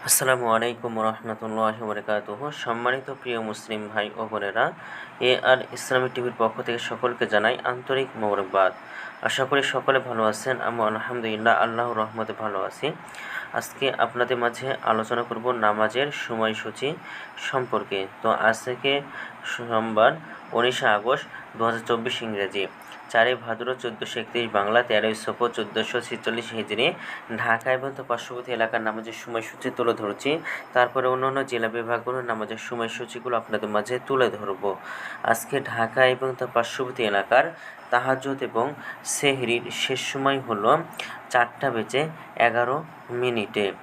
আসসালামু আলাইকুম রহমতুল্লাহি বারাকাতুহু। সম্মানিত প্রিয় মুসলিম ভাই ও বোনেরা, আর ইসলামী টিভির পক্ষ থেকে সকলকে জানাই আন্তরিক মোবারকবাদ। আশা করি সকলে ভালো আছেন। আমি আলহামদুলিল্লাহ আল্লাহর রহমতে ভালো আছি। আজকে আপনাদের মাঝে আলোচনা করব নামাজের সময়সূচি সম্পর্কে। তো আজ থেকে সোমবার 19 আগস্ট 2024 ইংরেজি, 4 ভাদ্র 1431 বাংলা, 13 সফর 1446 হিজরি, ঢাকা এবং তার পার্শ্ববর্তী এলাকার নামাজের সময়সূচি তুলে ধরছি। তারপরে অন্যান্য জেলা বিভাগগুলোর নামাজের সময়সূচিগুলো আপনাদের মাঝে তুলে ধরব। আজকে ঢাকা এবং তার পার্শ্ববর্তী এলাকার তাহাজ্জুদ এবং সেহরির শেষ সময় হলো 4:11।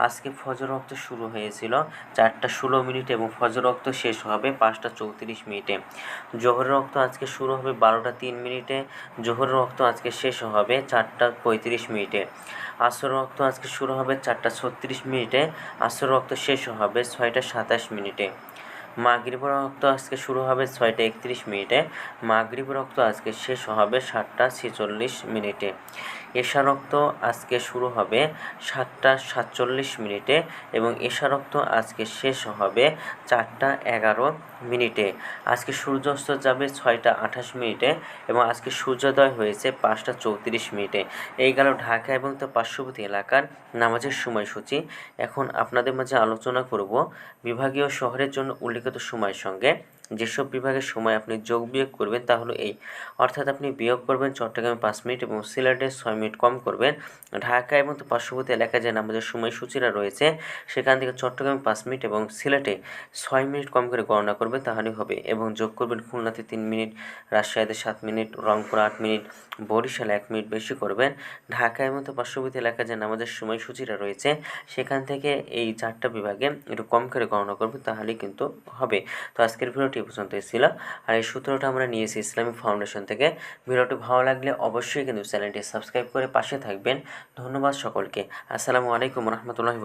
আজকে ফজর ওয়াক্ত শুরু হয়েছিল 4:16 এবং ফজর ওয়াক্ত শেষ হবে 5:34। জোহরের ওয়াক্ত আজকে শুরু হবে 12:03। জোহরের ওয়াক্ত আজকে শেষ হবে 4:35। আসর ওয়াক্ত আজকে শুরু হবে 4:36। আসর ওয়াক্ত শেষ হবে 6:27। মাগরিবের ওয়াক্ত আজকে শুরু হবে 6:31। মাগরিবের ওয়াক্ত আজকে শেষ হবে 7:46। এশার ওয়াক্ত আজকে শুরু হবে 7:47 এবং এশার ওয়াক্ত আজকে শেষ হবে 4:11। আজকে সূর্যাস্ত যাবে 6:28 এবং আজকে সূর্যোদয় হয়েছে 5:34। এই গেল ঢাকা এবং তার পার্শ্ববর্তী এলাকার নামাজের সময়সূচি। এখন আপনাদের মাঝে আলোচনা করব বিভাগীয় শহরের জন্য উল্লিখিত সময়ের সঙ্গে যেসব বিভাগের সময় আপনি যোগ বিয়োগ করবেন তা হলো এই, অর্থাৎ আপনি বিয়োগ করবেন চট্টগ্রামে 5 মিনিট এবং সিলেটে 6 মিনিট কম করবেন। ঢাকা এবং তার পার্শ্ববর্তী এলাকায় যে নামাজের সময়সূচিরা রয়েছে সেখান থেকে চট্টগ্রামে 5 মিনিট এবং সিলেটে 6 মিনিট কম করে গণনা করবেন, তাহলেই হবে। এবং যোগ করবেন খুলনাতে 3 মিনিট, রাজশাহীতে 7 মিনিট, রংপুর 8 মিনিট, বরিশালে 1 মিনিট বেশি করবেন। ঢাকা এবং তার পার্শ্ববর্তী এলাকায় যে নামাজের সময়সূচিরা রয়েছে সেখান থেকে এই 4টা বিভাগে একটু কম করে গণনা করবেন, তাহলেই কিন্তু হবে। তো আজকের ভিডিওটি এই পর্যন্তই ছিল। আর এই সূত্রটা আমরা নিয়েছি ইসলামিক ফাউন্ডেশন থেকে। ভিডিওটি ভালো লাগলে অবশ্যই কিন্তু চ্যানেলটি সাবস্ক্রাইব করে পাশে থাকবেন। ধন্যবাদ সকলকে। আসসালামু আলাইকুম রহমতুল্লাহি।